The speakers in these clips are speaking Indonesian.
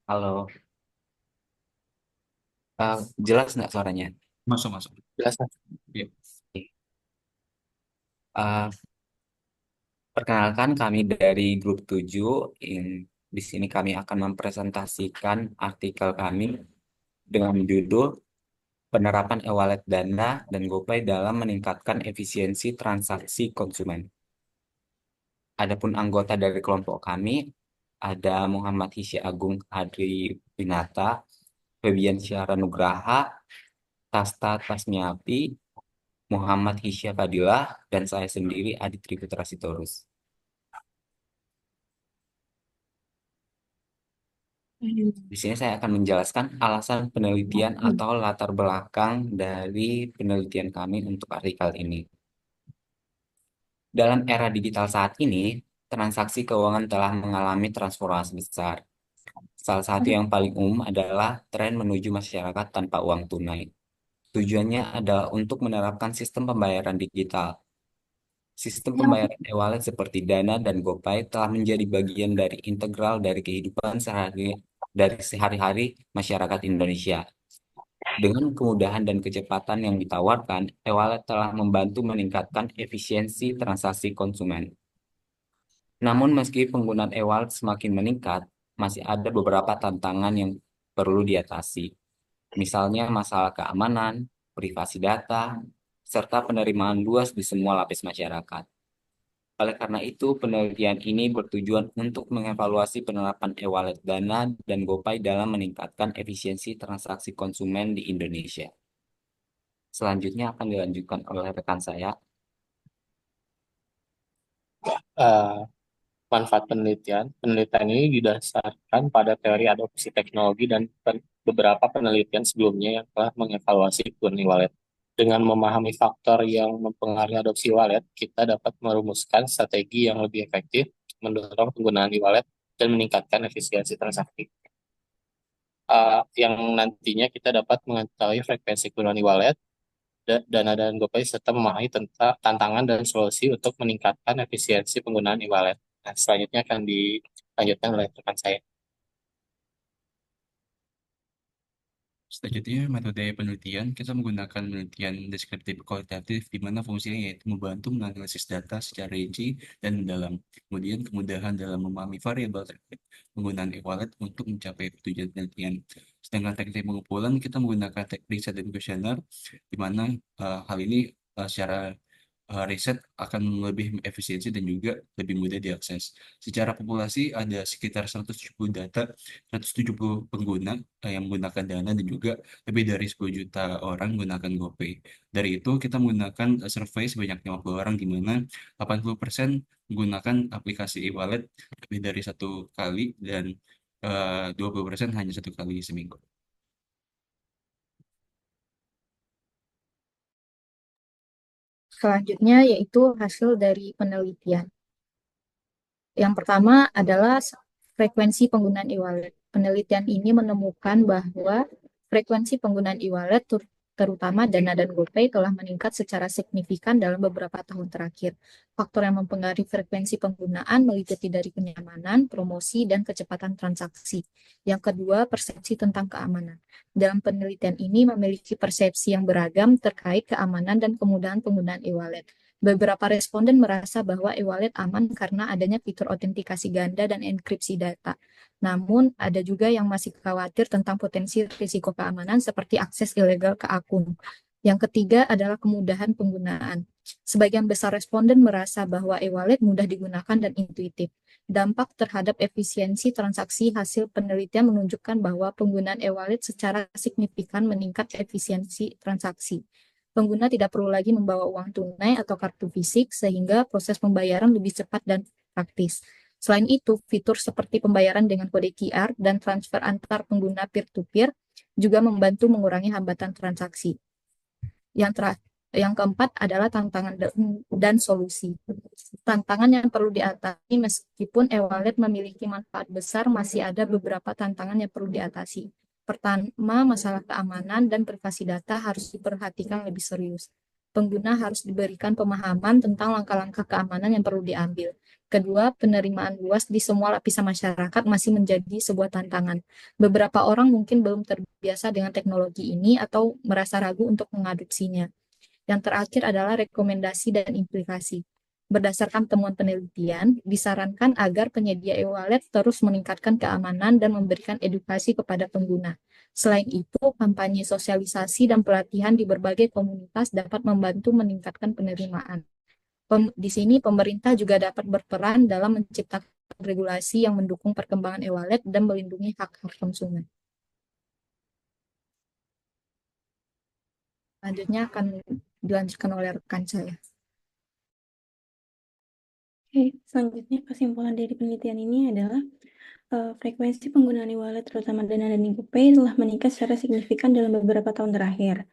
Halo. Jelas nggak suaranya? Masuk, masuk. Jelas, Mas. Iya. Oke. Eh, Perkenalkan kami dari grup 7. Di sini kami akan mempresentasikan artikel kami dengan judul Penerapan e-wallet Dana dan GoPay dalam meningkatkan efisiensi transaksi konsumen. Adapun anggota dari kelompok kami ada Muhammad Hisya Agung Hadri Winata, Febian Syahra Nugraha, Tasta Tasmiapi, Muhammad Hisya Fadilah, dan saya sendiri Adit Triputra Sitorus. Di sini saya akan menjelaskan alasan penelitian atau latar belakang dari penelitian kami untuk artikel ini. Dalam era digital saat ini, transaksi keuangan telah mengalami transformasi besar. Salah satu yang paling umum adalah tren menuju masyarakat tanpa uang tunai. Tujuannya adalah untuk menerapkan sistem pembayaran digital. Sistem pembayaran e-wallet seperti Dana dan GoPay telah menjadi bagian dari integral dari kehidupan sehari-hari masyarakat Indonesia. Dengan kemudahan dan kecepatan yang ditawarkan, e-wallet telah membantu meningkatkan efisiensi transaksi konsumen. Namun meski penggunaan e-wallet semakin meningkat, masih ada beberapa tantangan yang perlu diatasi. Misalnya masalah keamanan, privasi data, serta penerimaan luas di semua lapis masyarakat. Oleh karena itu, penelitian ini bertujuan untuk mengevaluasi penerapan e-wallet Dana dan GoPay dalam meningkatkan efisiensi transaksi konsumen di Indonesia. Selanjutnya akan dilanjutkan oleh rekan saya. Eh, Manfaat penelitian. Penelitian ini didasarkan pada teori adopsi teknologi dan beberapa penelitian sebelumnya yang telah mengevaluasi penggunaan wallet. Dengan memahami faktor yang mempengaruhi adopsi wallet, kita dapat merumuskan strategi yang lebih efektif, mendorong penggunaan e-wallet, dan meningkatkan efisiensi transaksi. Yang nantinya kita dapat mengetahui frekuensi penggunaan e-wallet, Dana dan GoPay serta memahami tentang tantangan dan solusi untuk meningkatkan efisiensi penggunaan e-wallet. Nah, selanjutnya akan dilanjutkan oleh rekan saya. Selanjutnya, metode penelitian, kita menggunakan penelitian deskriptif kualitatif, di mana fungsinya yaitu membantu menganalisis data secara rinci dan mendalam. Kemudian, kemudahan dalam memahami variabel terkait penggunaan e-wallet untuk mencapai tujuan penelitian. Sedangkan teknik pengumpulan, kita menggunakan teknik riset dan kuesioner, di mana hal ini secara riset akan lebih efisiensi dan juga lebih mudah diakses. Secara populasi ada sekitar 170 data, 170 pengguna yang menggunakan Dana dan juga lebih dari 10 juta orang menggunakan GoPay. Dari itu kita menggunakan survei sebanyak 50 orang di mana 80% menggunakan aplikasi e-wallet lebih dari satu kali dan 20% hanya satu kali seminggu. Selanjutnya yaitu hasil dari penelitian. Yang pertama adalah frekuensi penggunaan e-wallet. Penelitian ini menemukan bahwa frekuensi penggunaan e-wallet terutama Dana dan GoPay telah meningkat secara signifikan dalam beberapa tahun terakhir. Faktor yang mempengaruhi frekuensi penggunaan meliputi dari kenyamanan, promosi, dan kecepatan transaksi. Yang kedua, persepsi tentang keamanan. Dalam penelitian ini memiliki persepsi yang beragam terkait keamanan dan kemudahan penggunaan e-wallet. Beberapa responden merasa bahwa e-wallet aman karena adanya fitur autentikasi ganda dan enkripsi data. Namun, ada juga yang masih khawatir tentang potensi risiko keamanan seperti akses ilegal ke akun. Yang ketiga adalah kemudahan penggunaan. Sebagian besar responden merasa bahwa e-wallet mudah digunakan dan intuitif. Dampak terhadap efisiensi transaksi hasil penelitian menunjukkan bahwa penggunaan e-wallet secara signifikan meningkat efisiensi transaksi. Pengguna tidak perlu lagi membawa uang tunai atau kartu fisik sehingga proses pembayaran lebih cepat dan praktis. Selain itu, fitur seperti pembayaran dengan kode QR dan transfer antar pengguna peer-to-peer juga membantu mengurangi hambatan transaksi. Yang keempat adalah tantangan dan solusi. Tantangan yang perlu diatasi meskipun e-wallet memiliki manfaat besar, masih ada beberapa tantangan yang perlu diatasi. Pertama, masalah keamanan dan privasi data harus diperhatikan lebih serius. Pengguna harus diberikan pemahaman tentang langkah-langkah keamanan yang perlu diambil. Kedua, penerimaan luas di semua lapisan masyarakat masih menjadi sebuah tantangan. Beberapa orang mungkin belum terbiasa dengan teknologi ini atau merasa ragu untuk mengadopsinya. Yang terakhir adalah rekomendasi dan implikasi. Berdasarkan temuan penelitian, disarankan agar penyedia e-wallet terus meningkatkan keamanan dan memberikan edukasi kepada pengguna. Selain itu, kampanye sosialisasi dan pelatihan di berbagai komunitas dapat membantu meningkatkan penerimaan. Di sini pemerintah juga dapat berperan dalam menciptakan regulasi yang mendukung perkembangan e-wallet dan melindungi hak-hak konsumen. Selanjutnya akan dilanjutkan oleh rekan saya. Oke, selanjutnya kesimpulan dari penelitian ini adalah frekuensi penggunaan e-wallet terutama Dana dan GoPay telah meningkat secara signifikan dalam beberapa tahun terakhir.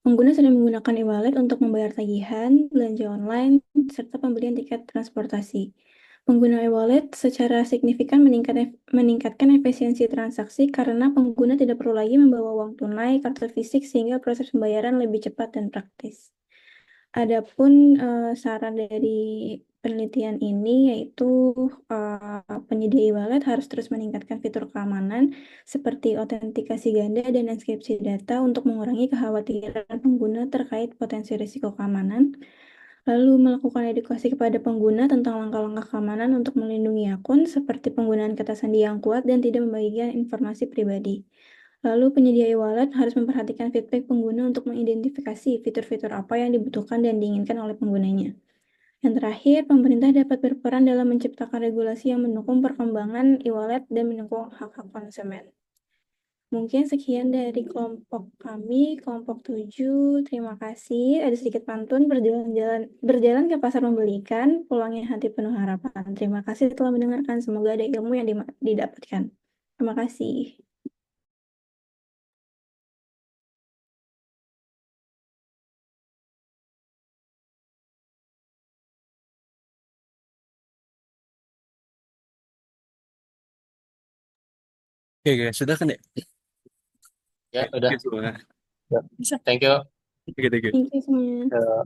Pengguna sering menggunakan e-wallet untuk membayar tagihan, belanja online, serta pembelian tiket transportasi. Pengguna e-wallet secara signifikan meningkatkan efisiensi transaksi karena pengguna tidak perlu lagi membawa uang tunai, kartu fisik, sehingga proses pembayaran lebih cepat dan praktis. Adapun saran dari penelitian ini yaitu penyedia e-wallet harus terus meningkatkan fitur keamanan seperti autentikasi ganda dan enkripsi data untuk mengurangi kekhawatiran pengguna terkait potensi risiko keamanan. Lalu melakukan edukasi kepada pengguna tentang langkah-langkah keamanan untuk melindungi akun seperti penggunaan kata sandi yang kuat dan tidak membagikan informasi pribadi. Lalu penyedia e-wallet harus memperhatikan feedback pengguna untuk mengidentifikasi fitur-fitur apa yang dibutuhkan dan diinginkan oleh penggunanya. Yang terakhir, pemerintah dapat berperan dalam menciptakan regulasi yang mendukung perkembangan e-wallet dan mendukung hak-hak konsumen. Mungkin sekian dari kelompok kami, kelompok 7. Terima kasih. Ada sedikit pantun, berjalan ke pasar membeli ikan, pulangnya hati penuh harapan. Terima kasih telah mendengarkan. Semoga ada ilmu yang didapatkan. Terima kasih. Oke guys, sudah kan ya? Ya, udah. Oke, semua. Ya. Thank you. Oke, thank you. Thank you semuanya. Eh,